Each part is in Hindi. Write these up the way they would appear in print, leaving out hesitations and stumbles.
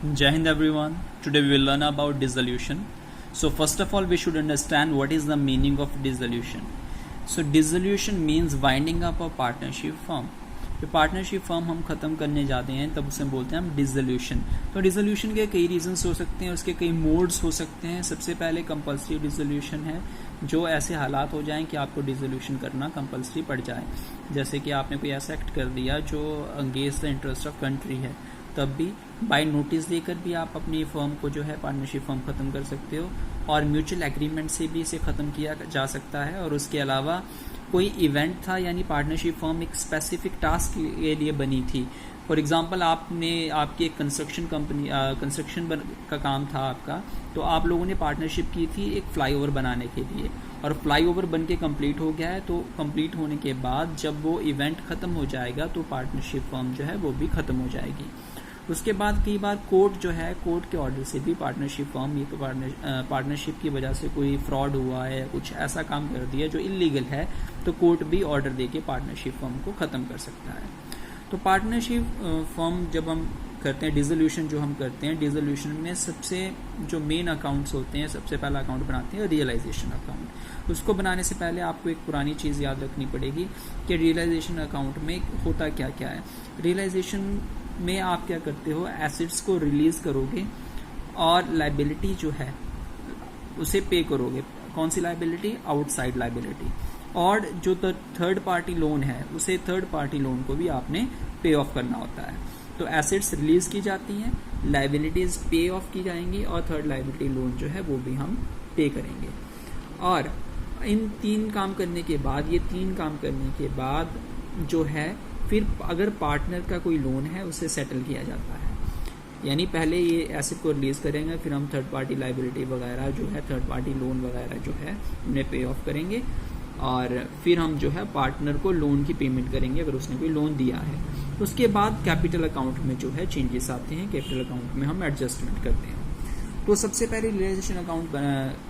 Jai Hind everyone. Today we will learn about dissolution. So first of all we should understand what is the meaning of dissolution. So dissolution means winding up a partnership firm. जो पार्टनरशिप फर्म हम ख़त्म करने जाते हैं तब उसे बोलते हैं हम डिसोल्यूशन। तो डिसोल्यूशन के कई रीजंस हो सकते हैं, उसके कई मोड्स हो सकते हैं। सबसे पहले कंपल्सरी डिसोल्यूशन है, जो ऐसे हालात हो जाएं कि आपको डिसोल्यूशन करना कंपल्सरी पड़ जाए। जैसे कि आपने कोई ऐसा एक्ट कर दिया जो against the interest of country है, तब भी बाय नोटिस देकर भी आप अपनी फर्म को जो है पार्टनरशिप फर्म ख़त्म कर सकते हो, और म्यूचुअल एग्रीमेंट से भी इसे ख़त्म किया जा सकता है। और उसके अलावा कोई इवेंट था, यानी पार्टनरशिप फर्म एक स्पेसिफिक टास्क के लिए बनी थी। फॉर एग्जांपल आपकी एक कंस्ट्रक्शन कंपनी का काम था आपका, तो आप लोगों ने पार्टनरशिप की थी एक फ्लाईओवर बनाने के लिए, और फ्लाईओवर बन के कम्प्लीट हो गया है। तो कंप्लीट होने के बाद जब वो इवेंट ख़त्म हो जाएगा तो पार्टनरशिप फर्म जो है वो भी ख़त्म हो जाएगी। उसके बाद कई बार कोर्ट जो है, कोर्ट के ऑर्डर से भी पार्टनरशिप फर्म ये तो पार्टनरशिप की वजह से कोई फ्रॉड हुआ है, कुछ ऐसा काम कर दिया जो इलीगल है, तो कोर्ट भी ऑर्डर देके पार्टनरशिप फर्म को ख़त्म कर सकता है। तो पार्टनरशिप फर्म जब हम करते हैं, डिसोल्यूशन जो हम करते हैं, डिसोल्यूशन में सबसे जो मेन अकाउंट्स होते हैं, सबसे पहला अकाउंट बनाते हैं रियलाइजेशन अकाउंट। उसको बनाने से पहले आपको एक पुरानी चीज़ याद रखनी पड़ेगी कि रियलाइजेशन अकाउंट में होता क्या क्या है। रियलाइजेशन में आप क्या करते हो, एसेट्स को रिलीज करोगे और लाइबिलिटी जो है उसे पे करोगे। कौन सी लाइबिलिटी? Outside liability. और जो थर्ड पार्टी लोन है, उसे थर्ड पार्टी लोन को भी आपने पे ऑफ करना होता है। तो एसेट्स रिलीज की जाती हैं, लाइबिलिटीज पे ऑफ की जाएंगी, और थर्ड लाइबिलिटी लोन जो है वो भी हम पे करेंगे। और इन तीन काम करने के बाद जो है फिर अगर पार्टनर का कोई लोन है उसे सेटल किया जाता है। यानी पहले ये एसेट को रिलीज करेंगे, फिर हम थर्ड पार्टी लाइबिलिटी वगैरह जो है, थर्ड पार्टी लोन वगैरह जो है उन्हें पे ऑफ करेंगे, और फिर हम जो है पार्टनर को लोन की पेमेंट करेंगे अगर उसने कोई लोन दिया है। उसके बाद कैपिटल अकाउंट में जो है चेंजेस आते हैं, कैपिटल अकाउंट में हम एडजस्टमेंट करते हैं। तो सबसे पहले रियलाइजेशन अकाउंट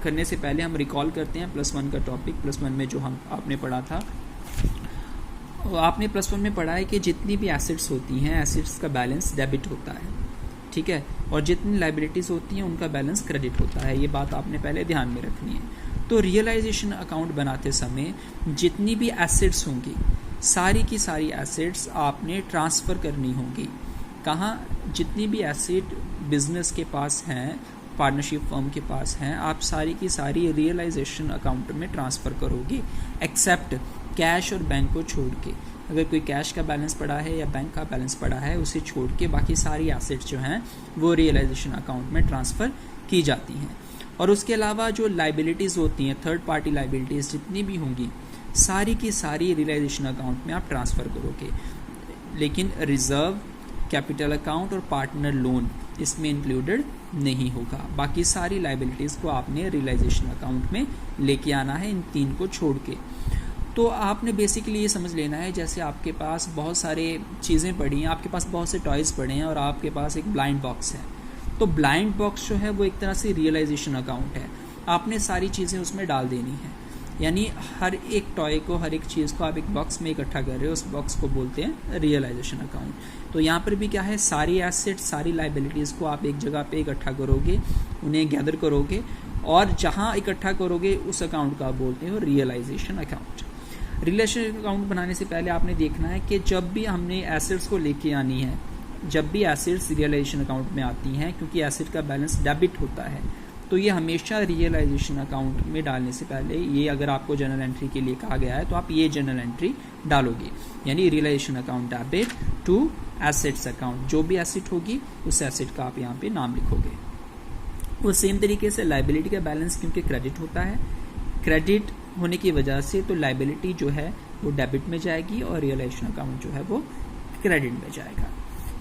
करने से पहले हम रिकॉल करते हैं +1 का टॉपिक। +1 में जो आपने पढ़ा था, आपने +1 में पढ़ा है कि जितनी भी एसेट्स होती हैं, एसेट्स का बैलेंस डेबिट होता है, ठीक है, और जितनी लाइबिलिटीज होती हैं उनका बैलेंस क्रेडिट होता है। ये बात आपने पहले ध्यान में रखनी है। तो रियलाइजेशन अकाउंट बनाते समय जितनी भी एसेट्स होंगी, सारी की सारी एसेट्स आपने ट्रांसफ़र करनी होंगी। कहाँ? जितनी भी एसेट बिजनेस के पास हैं, पार्टनरशिप फर्म के पास हैं, आप सारी की सारी रियलाइजेशन अकाउंट में ट्रांसफ़र करोगे, एक्सेप्ट कैश और बैंक को छोड़ के। अगर कोई कैश का बैलेंस पड़ा है या बैंक का बैलेंस पड़ा है, उसे छोड़ के बाकी सारी एसेट्स जो हैं वो रियलाइजेशन अकाउंट में ट्रांसफ़र की जाती हैं। और उसके अलावा जो लाइबिलिटीज़ होती हैं, थर्ड पार्टी लाइबिलिटीज़ जितनी भी होंगी, सारी की सारी रियलाइजेशन अकाउंट में आप ट्रांसफ़र करोगे। लेकिन रिजर्व, कैपिटल अकाउंट और पार्टनर लोन इसमें इंक्लूडेड नहीं होगा। बाकी सारी लाइबिलिटीज़ को आपने रियलाइजेशन अकाउंट में लेके आना है, इन तीन को छोड़ के। तो आपने बेसिकली ये समझ लेना है, जैसे आपके पास बहुत सारे चीज़ें पड़ी हैं, आपके पास बहुत से टॉयज़ पड़े हैं, और आपके पास एक ब्लाइंड बॉक्स है। तो ब्लाइंड बॉक्स जो है वो एक तरह से रियलाइजेशन अकाउंट है। आपने सारी चीज़ें उसमें डाल देनी है, यानी हर एक टॉय को, हर एक चीज़ को आप एक बॉक्स में इकट्ठा कर रहे हो, उस बॉक्स को बोलते हैं रियलाइजेशन अकाउंट। तो यहाँ पर भी क्या है, सारी एसेट्स, सारी लाइबिलिटीज़ को आप एक जगह पे इकट्ठा करोगे, उन्हें गैदर करोगे, और जहाँ इकट्ठा करोगे उस अकाउंट का बोलते हो रियलाइजेशन अकाउंट। रियलाइजेशन अकाउंट बनाने से पहले आपने देखना है कि जब भी हमने एसेट्स को लेके आनी है, जब भी एसेट्स रियलाइजेशन अकाउंट में आती हैं, क्योंकि एसेट का बैलेंस डेबिट होता है, तो ये हमेशा रियलाइजेशन अकाउंट में डालने से पहले, ये अगर आपको जर्नल एंट्री के लिए कहा गया है तो आप ये जर्नल एंट्री डालोगे, यानी realisation account debit to assets account. जो भी एसेट होगी उस एसेट का आप यहाँ पे नाम लिखोगे। वो सेम तरीके से लाइबिलिटी का बैलेंस क्योंकि क्रेडिट होता है, क्रेडिट होने की वजह से तो लाइबिलिटी जो है वो डेबिट में जाएगी और रियलाइजेशन अकाउंट जो है वो क्रेडिट में जाएगा।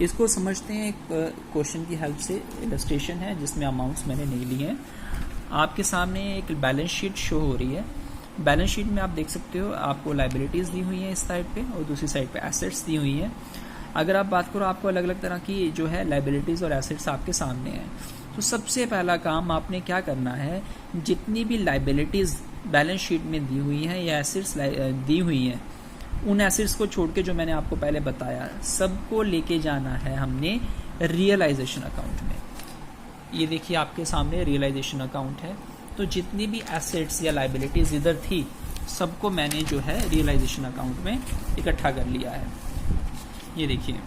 इसको समझते हैं एक क्वेश्चन की हेल्प से। इलस्ट्रेशन है जिसमें अमाउंट्स मैंने नहीं लिए हैं। आपके सामने एक बैलेंस शीट शो हो रही है। बैलेंस शीट में आप देख सकते हो आपको लाइबिलिटीज़ दी हुई हैं इस साइड पे, और दूसरी साइड पे एसेट्स दी हुई हैं। अगर आप बात करो, आपको अलग अलग तरह की जो है लाइबिलिटीज़ और एसेट्स आपके सामने हैं। तो सबसे पहला काम आपने क्या करना है, जितनी भी लाइबिलिटीज़ बैलेंस शीट में दी हुई हैं या एसेट्स दी हुई हैं, उन एसेट्स को छोड़ के जो मैंने आपको पहले बताया, सबको लेके जाना है हमने रियलाइजेशन अकाउंट में। ये देखिए आपके सामने रियलाइजेशन अकाउंट है। तो जितनी भी एसेट्स या लाइबिलिटीज इधर थी सबको मैंने जो है रियलाइजेशन अकाउंट में इकट्ठा कर लिया है। ये देखिए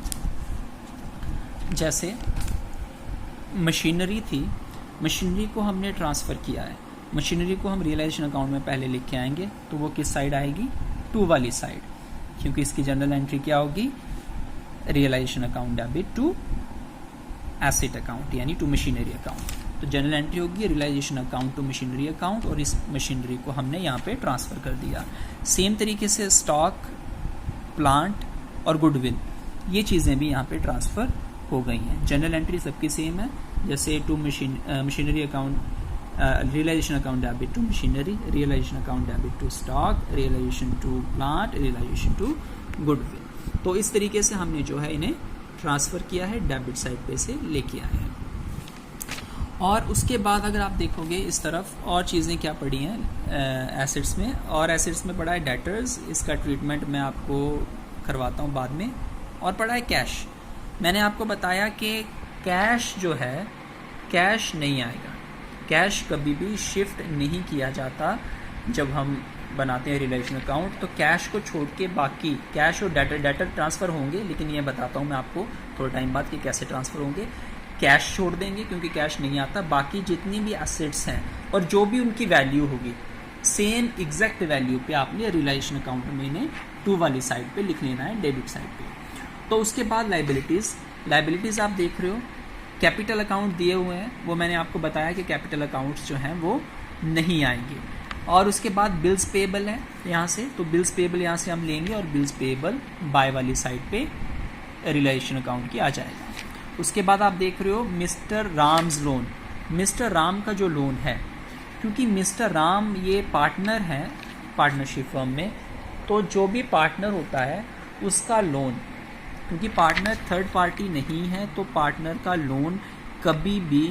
जैसे मशीनरी थी, मशीनरी को हमने ट्रांसफ़र किया है। मशीनरी को हम रियलाइजेशन अकाउंट में पहले लिख के आएंगे, तो वो किस साइड आएगी, टू वाली साइड, क्योंकि इसकी जनरल एंट्री क्या होगी, realisation account debit to asset account यानी टू मशीनरी अकाउंट। तो जनरल एंट्री होगी realisation account to machinery account, और इस मशीनरी को हमने यहाँ पे ट्रांसफ़र कर दिया। सेम तरीके से स्टॉक, प्लांट और गुडविल, ये चीज़ें भी यहाँ पे ट्रांसफ़र हो गई हैं। जनरल एंट्री सबकी सेम है, जैसे to machinery account, realisation account debit to machinery, realisation account debit to stock, realisation to plant, realisation to goodwill. तो इस तरीके से हमने जो है इन्हें ट्रांसफ़र किया है, डेबिट साइड पे से लेके आए हैं। और उसके बाद अगर आप देखोगे इस तरफ और चीज़ें क्या पड़ी हैं एसेट्स में, और एसेट्स में पड़ा है डेटर्स, इसका ट्रीटमेंट मैं आपको करवाता हूँ बाद में। और पड़ा है कैश। मैंने आपको बताया कि कैश जो है, कैश नहीं आएगा, कैश कभी भी शिफ्ट नहीं किया जाता। जब हम बनाते हैं रिलेशन अकाउंट तो कैश को छोड़ के बाकी कैश और डेटर ट्रांसफ़र होंगे, लेकिन ये बताता हूँ मैं आपको थोड़ा टाइम बाद कि कैसे ट्रांसफ़र होंगे। कैश छोड़ देंगे क्योंकि कैश नहीं आता, बाकी जितनी भी एसेट्स हैं और जो भी उनकी वैल्यू होगी सेम एग्जैक्ट वैल्यू पे आपने रियलाइजेशन अकाउंट में इन्हें टू वाली साइड पे लिख लेना है, डेबिट साइड पे। तो उसके बाद लाइबिलिटीज़ आप देख रहे हो, कैपिटल अकाउंट दिए हुए हैं, वो मैंने आपको बताया कि कैपिटल अकाउंट्स जो हैं वो नहीं आएंगे। और उसके बाद बिल्स पेएबल है यहाँ से, तो बिल्स पेएबल यहाँ से हम लेंगे और बिल्स पेएबल बाय वाली साइड पे रियलाइजेशन अकाउंट की आ जाएगा। उसके बाद आप देख रहे हो mister Ram's loan, mister Ram का जो लोन है, क्योंकि मिस्टर राम ये पार्टनर हैं पार्टनरशिप फर्म में, तो जो भी पार्टनर होता है उसका लोन, क्योंकि पार्टनर थर्ड पार्टी नहीं है तो पार्टनर का लोन कभी भी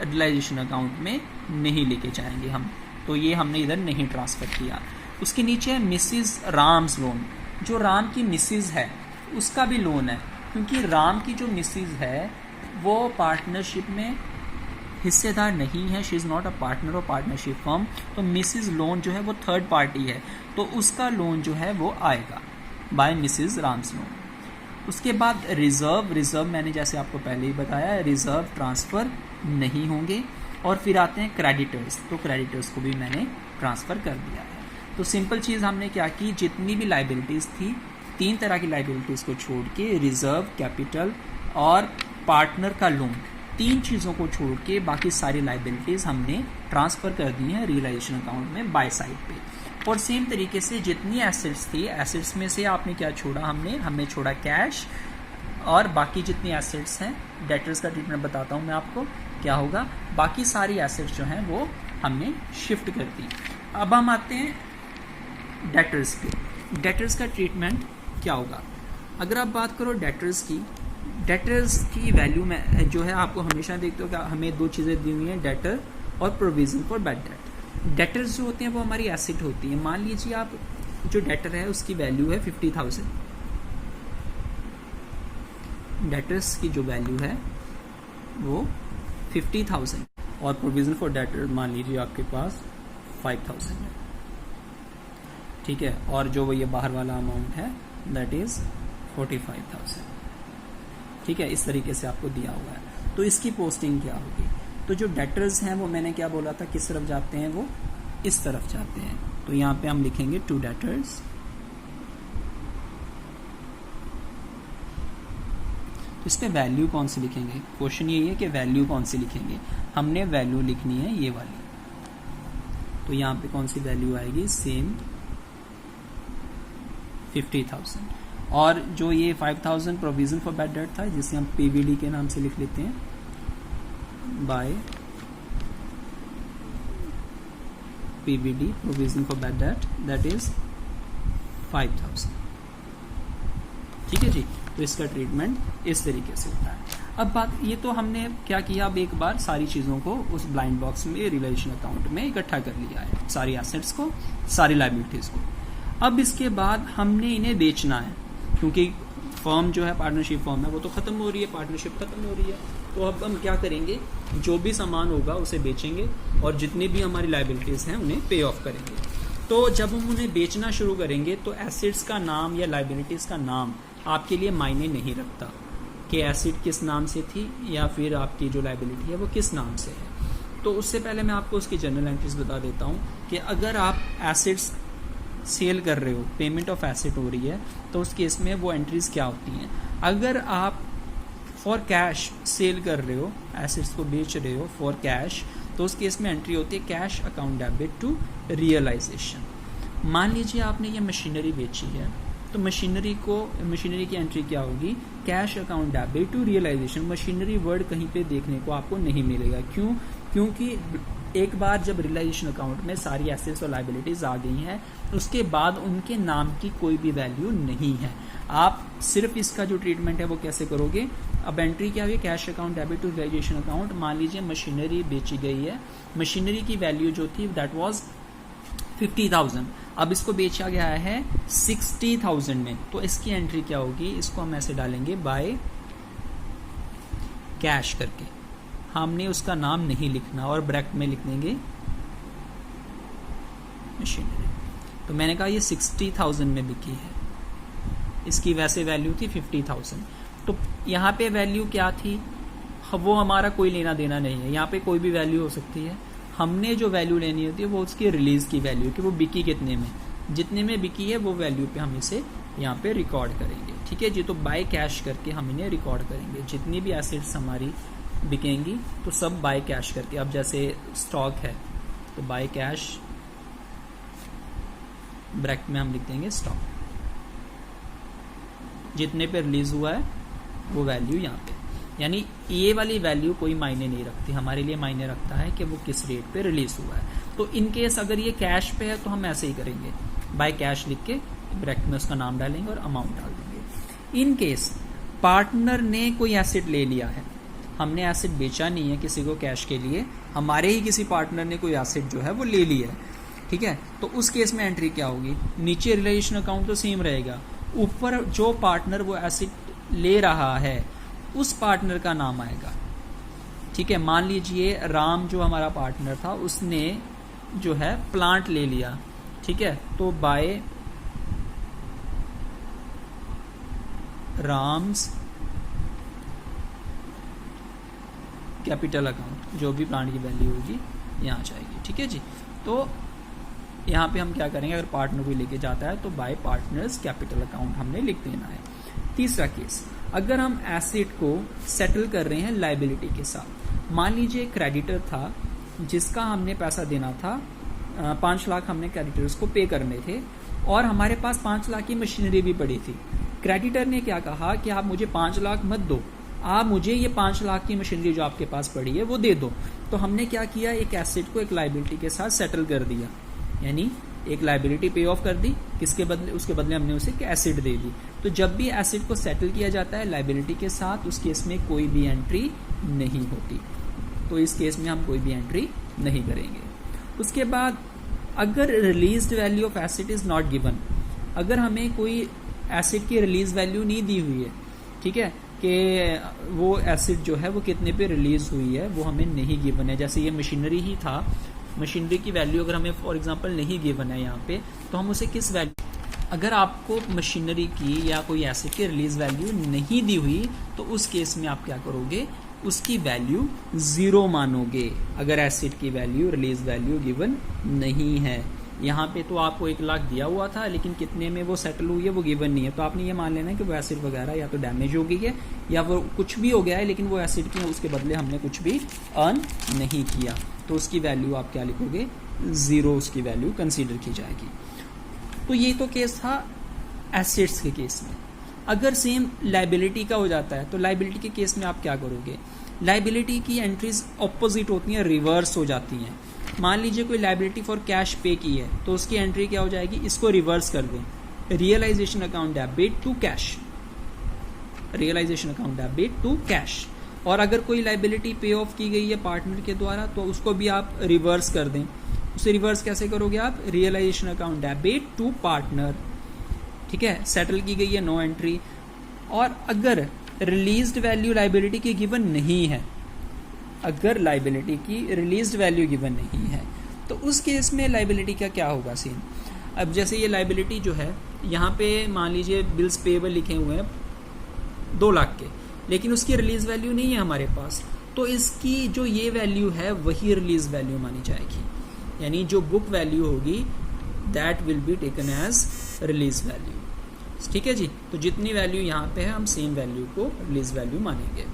रियलाइजेशन अकाउंट में नहीं लेके जाएंगे हम, तो ये हमने इधर नहीं ट्रांसफ़र किया। उसके नीचे है मिसिस राम्स लोन, जो राम की मिसिस है उसका भी लोन है, क्योंकि राम की जो मिसिस है वो पार्टनरशिप में हिस्सेदार नहीं है, she is not a partner of partnership firm, तो मिसिस लोन जो है वो थर्ड पार्टी है, तो उसका लोन जो है वो आएगा बाय मिसिस राम्स लोन। उसके बाद रिज़र्व मैंने जैसे आपको पहले ही बताया, रिज़र्व ट्रांसफ़र नहीं होंगे। और फिर आते हैं क्रेडिटर्स, तो क्रेडिटर्स को भी मैंने ट्रांसफ़र कर दिया है। तो सिंपल चीज़ हमने क्या की, जितनी भी लाइबिलिटीज़ थी, तीन तरह की लाइबिलिटीज़ को छोड़ के रिज़र्व, कैपिटल और पार्टनर का लोन, तीन चीज़ों को छोड़ के बाकी सारी लाइबिलिटीज़ हमने ट्रांसफ़र कर दी हैं रियलाइजेशन अकाउंट में बाय साइड पे। और सेम तरीके से जितनी एसेट्स थी, एसेट्स में से आपने क्या छोड़ा, हमने छोड़ा कैश, और बाकी जितनी एसेट्स हैं, डेटर्स का ट्रीटमेंट बताता हूँ मैं आपको क्या होगा, बाकी सारी एसेट्स जो हैं वो हमने शिफ्ट कर दी। अब हम आते हैं डेटर्स पे। डेटर्स का ट्रीटमेंट क्या होगा, अगर आप बात करो डेटर्स की वैल्यू में जो है, आपको हमेशा देखते हो कि हमें दो चीज़ें दी हुई हैं, डेटर और provision for bad date. Debtors जो होते हैं वो हमारी एसेट होती है। मान लीजिए आप जो डेटर है उसकी वैल्यू है 50,000, डेटर्स की जो वैल्यू है वो 50,000 और प्रोविज़न फॉर डेटर मान लीजिए आपके पास 5,000 है, ठीक है, और जो वो ये बाहर वाला अमाउंट है दैट इज़ 45,000, ठीक है, इस तरीके से आपको दिया हुआ है। तो इसकी पोस्टिंग क्या होगी, तो जो डेटर्स हैं वो मैंने क्या बोला था, किस तरफ जाते हैं, वो इस तरफ जाते हैं। तो यहाँ पे हम लिखेंगे टू डेटर्स, इस पे वैल्यू कौन सी लिखेंगे, क्वेश्चन यही है कि वैल्यू कौन सी लिखेंगे, हमने वैल्यू लिखनी है ये वाली, तो यहाँ पे कौन सी वैल्यू आएगी, सेम 50,000, और जो ये 5,000 प्रोविज़न फॉर बैड डेट था जिसे हम पीवीडी के नाम से लिख लेते हैं, by PVD provision for bad debt that is 5,000, ठीक है जी। तो इसका ट्रीटमेंट इस तरीके से होता है। अब बात ये तो हमने क्या किया, अब एक बार सारी चीज़ों को उस ब्लाइंड बॉक्स में रियलाइजेशन अकाउंट में इकट्ठा कर लिया है, सारी एसेट्स को, सारी लायबिलिटीज़ को। अब इसके बाद हमने इन्हें बेचना है, क्योंकि फर्म जो है पार्टनरशिप फर्म है वो तो ख़त्म हो रही है, पार्टनरशिप ख़त्म हो रही है। तो अब हम क्या करेंगे, जो भी सामान होगा उसे बेचेंगे और जितनी भी हमारी लाइबिलिटीज़ हैं उन्हें पे ऑफ करेंगे। तो जब हम उन्हें बेचना शुरू करेंगे तो एसेट्स का नाम या लाइबिलिटीज़ का नाम आपके लिए मायने नहीं रखता कि एसेट किस नाम से थी या फिर आपकी जो लाइबिलिटी है वो किस नाम से है। तो उससे पहले मैं आपको उसकी जनरल एंट्रीज बता देता हूँ कि अगर आप एसेट्स सेल कर रहे हो, पेमेंट ऑफ एसेट हो रही है, तो उस केस में वो एंट्रीज क्या होती हैं। अगर आप फॉर कैश सेल कर रहे हो, एसेट्स को बेच रहे हो फॉर कैश, तो उस केस में एंट्री होती है cash account debit to realisation. मान लीजिए आपने ये मशीनरी बेची है, तो मशीनरी की एंट्री क्या होगी, cash account debit to realisation. Machinery word कहीं पे देखने को आपको नहीं मिलेगा, क्यों? क्योंकि एक बार जब रियलाइजेशन अकाउंट में सारी एसेट्स और लाइबिलिटीज आ गई हैं, उसके बाद उनके नाम की कोई भी वैल्यू नहीं है। आप सिर्फ इसका जो ट्रीटमेंट है वो कैसे करोगे, अब एंट्री क्या हुई, cash account debit to realisation account. मान लीजिए मशीनरी बेची गई है, मशीनरी की वैल्यू जो थी दैट वाज 50,000, अब इसको बेचा गया है 60,000 में, तो इसकी एंट्री क्या होगी, इसको हम ऐसे डालेंगे बाय कैश करके। हमने उसका नाम नहीं लिखना और ब्रैकेट में लिख देंगे मशीनरी। तो मैंने कहा ये 60,000 में बिकी है, इसकी वैसे वैल्यू थी 50,000। तो यहाँ पे वैल्यू क्या थी, वो हमारा कोई लेना देना नहीं है, यहाँ पे कोई भी वैल्यू हो सकती है। हमने जो वैल्यू लेनी होती है वो उसकी रिलीज की वैल्यू, कि वो बिकी कितने में, जितने में बिकी है वो वैल्यू पे हम इसे यहाँ पे रिकॉर्ड करेंगे। ठीक है जी, तो बाय कैश करके हम इन्हें रिकॉर्ड करेंगे। जितनी भी एसेट्स हमारी बिकेंगी तो सब बाय कैश करके। अब जैसे स्टॉक है तो बाय कैश, ब्रैकेट में हम लिख देंगे स्टॉक, जितने पे रिलीज हुआ है वो वैल्यू यहाँ पे, यानी ये वाली वैल्यू कोई मायने नहीं रखती, हमारे लिए मायने रखता है कि वो किस रेट पे रिलीज हुआ है। तो इन केस अगर ये कैश पे है तो हम ऐसे ही करेंगे, बाय कैश लिख के ब्रैकेट में उसका नाम डालेंगे और अमाउंट डाल देंगे। इन केस पार्टनर ने कोई एसेट ले लिया है, हमने एसेट बेचा नहीं है किसी को कैश के लिए, हमारे ही किसी पार्टनर ने कोई एसेट जो है वो ले लिया है, ठीक है, तो उस केस में एंट्री क्या होगी, नीचे रियलाइजेशन अकाउंट तो सेम रहेगा, ऊपर जो पार्टनर वो एसेट ले रहा है उस पार्टनर का नाम आएगा। ठीक है, मान लीजिए राम जो हमारा पार्टनर था उसने जो है प्लांट ले लिया, ठीक है, तो बाय राम्स कैपिटल अकाउंट, जो भी प्लांट की वैल्यू होगी यहाँ जाएगी। ठीक है जी, तो यहाँ पे हम क्या करेंगे, अगर पार्टनर कोई लेके जाता है तो बाय पार्टनर्स कैपिटल अकाउंट हमने लिख देना है। तीसरा केस, अगर हम एसेट को सेटल कर रहे हैं लाइबिलिटी के साथ, मान लीजिए क्रेडिटर था जिसका हमने पैसा देना था 5 लाख, हमने क्रेडिटर्स को पे करने थे और हमारे पास 5 लाख की मशीनरी भी पड़ी थी। क्रेडिटर ने क्या कहा कि आप मुझे 5 लाख मत दो, आप मुझे ये 5 लाख की मशीनरी जो आपके पास पड़ी है वो दे दो। तो हमने क्या किया, एक एसेट को एक लाइबिलिटी के साथ सेटल कर दिया, यानी एक लाइबिलिटी पे ऑफ कर दी, किसके बदले, उसके बदले हमने उसे एक एसेट दे दी। तो जब भी एसेट को सेटल किया जाता है लाइबिलिटी के साथ, उस केस में कोई भी एंट्री नहीं होती, तो इस केस में हम कोई भी एंट्री नहीं करेंगे। उसके बाद अगर released value of asset is not given, अगर हमें कोई एसेट की रिलीज वैल्यू नहीं दी हुई है, ठीक है, कि वो एसेट जो है वो कितने पे रिलीज हुई है वो हमें नहीं गिवन है, जैसे ये मशीनरी ही था, मशीनरी की वैल्यू अगर हमें फॉर एग्जांपल नहीं गिवन है यहाँ पे, तो हम उसे किस वैल्यू, अगर आपको मशीनरी की या कोई एसेट की रिलीज वैल्यू नहीं दी हुई तो उस केस में आप क्या करोगे, उसकी वैल्यू 0 मानोगे, अगर एसेट की वैल्यू, रिलीज वैल्यू गिवन नहीं है। यहाँ पे तो आपको 1 लाख दिया हुआ था लेकिन कितने में वो सेटल हुई है वो गिवन नहीं है, तो आपने ये मान लेना है कि वो एसेट वगैरह या तो डैमेज हो गई है या वो कुछ भी हो गया है, लेकिन वो एसेट की उसके बदले हमने कुछ भी अर्न नहीं किया, तो उसकी वैल्यू आप क्या लिखोगे, 0 उसकी वैल्यू कंसीडर की जाएगी। तो ये तो केस था एसेट्स के केस में। अगर सेम लाइबिलिटी का हो जाता है तो लाइबिलिटी के केस में आप क्या करोगे, लाइबिलिटी की एंट्रीज ऑपोजिट होती हैं, रिवर्स हो जाती हैं। मान लीजिए कोई लाइबिलिटी फॉर कैश पे की है तो उसकी एंट्री क्या हो जाएगी, इसको रिवर्स कर दें, realisation account debit to cash, realisation account debit to cash. और अगर कोई लाइबिलिटी पे ऑफ की गई है पार्टनर के द्वारा तो उसको भी आप रिवर्स कर दें, उसे रिवर्स कैसे करोगे आप, realisation account debit to partner, ठीक है, सेटल की गई है, नो एंट्री, और अगर रिलीज्ड वैल्यू लाइबिलिटी की गिवन नहीं है, अगर लाइबिलिटी की रिलीज्ड वैल्यू गिवन नहीं है, तो उस केस में लाइबिलिटी का क्या होगा सीन। अब जैसे ये लाइबिलिटी जो है, यहाँ पे मान लीजिए बिल्स पेएबल लिखे हुए हैं 2 लाख के, लेकिन उसकी रिलीज वैल्यू नहीं है हमारे पास, तो इसकी जो ये वैल्यू है वही रिलीज वैल्यू मानी जाएगी, यानी जो बुक वैल्यू होगी that will be taken as release value. ठीक है जी, तो जितनी वैल्यू यहाँ पे है हम सेम वैल्यू को रिलीज वैल्यू मानेंगे।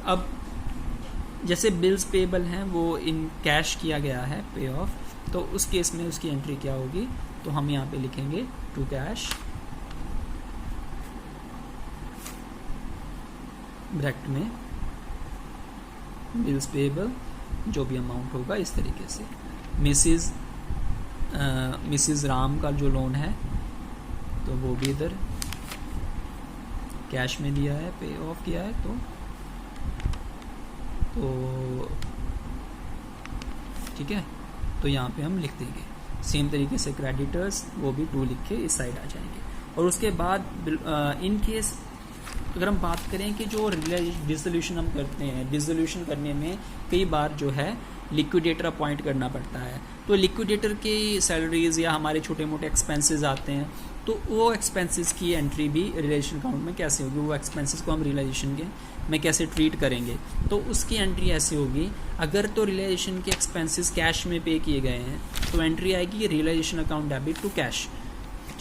अब जैसे बिल्स पेएबल हैं वो इन कैश किया गया है, पे ऑफ, तो उस केस में उसकी एंट्री क्या होगी, तो हम यहाँ पे लिखेंगे टू कैश ब्रैकेट में बिल्स पेएबल, जो भी अमाउंट होगा इस तरीके से। मिसिज राम का जो लोन है तो वो भी इधर कैश में दिया है, पे ऑफ किया है, तो ठीक है, तो यहाँ पे हम लिख देंगे। सेम तरीके से क्रेडिटर्स वो भी 2 लिख के इस साइड आ जाएंगे। और उसके बाद इन केस अगर हम बात करें कि जो डिसोल्यूशन हम करते हैं, डिसोल्यूशन करने में कई बार जो है लिक्विडेटर अपॉइंट करना पड़ता है, तो लिक्विडेटर की सैलरीज या हमारे छोटे मोटे एक्सपेंसेस आते हैं, तो वो एक्सपेंसेस की एंट्री भी रियलाइजेशन अकाउंट में कैसे होगी, वो एक्सपेंसेस को हम रियलाइजेशन के में कैसे ट्रीट करेंगे, तो उसकी एंट्री ऐसे होगी। अगर तो रियलाइजेशन के एक्सपेंसेस कैश में पे किए गए हैं तो एंट्री आएगी realisation account debit to cash.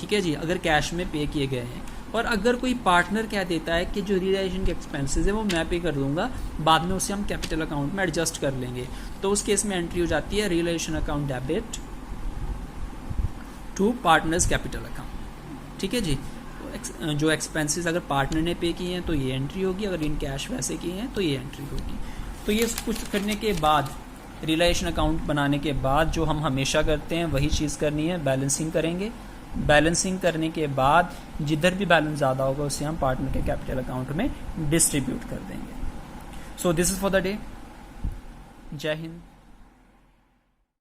ठीक है जी, अगर कैश में पे किए गए हैं। और अगर कोई पार्टनर कह देता है कि जो रियलाइजेशन के एक्सपेंसेस है वो मैं पे कर दूंगा, बाद में उसे हम कैपिटल अकाउंट में एडजस्ट कर लेंगे, तो उस केस में एंट्री हो जाती है realisation account debit to partners capital account. ठीक है जी, जो एक्सपेंसेस अगर पार्टनर ने पे किए हैं तो ये एंट्री होगी, अगर इन कैश वैसे किए हैं तो ये एंट्री होगी। तो ये कुछ करने के बाद, रियलाइजेशन अकाउंट बनाने के बाद जो हम हमेशा करते हैं वही चीज़ करनी है, बैलेंसिंग करेंगे। बैलेंसिंग करने के बाद जिधर भी बैलेंस ज़्यादा होगा उसे हम पार्टनर के कैपिटल अकाउंट में डिस्ट्रीब्यूट कर देंगे। So this is for the day. जय हिंद।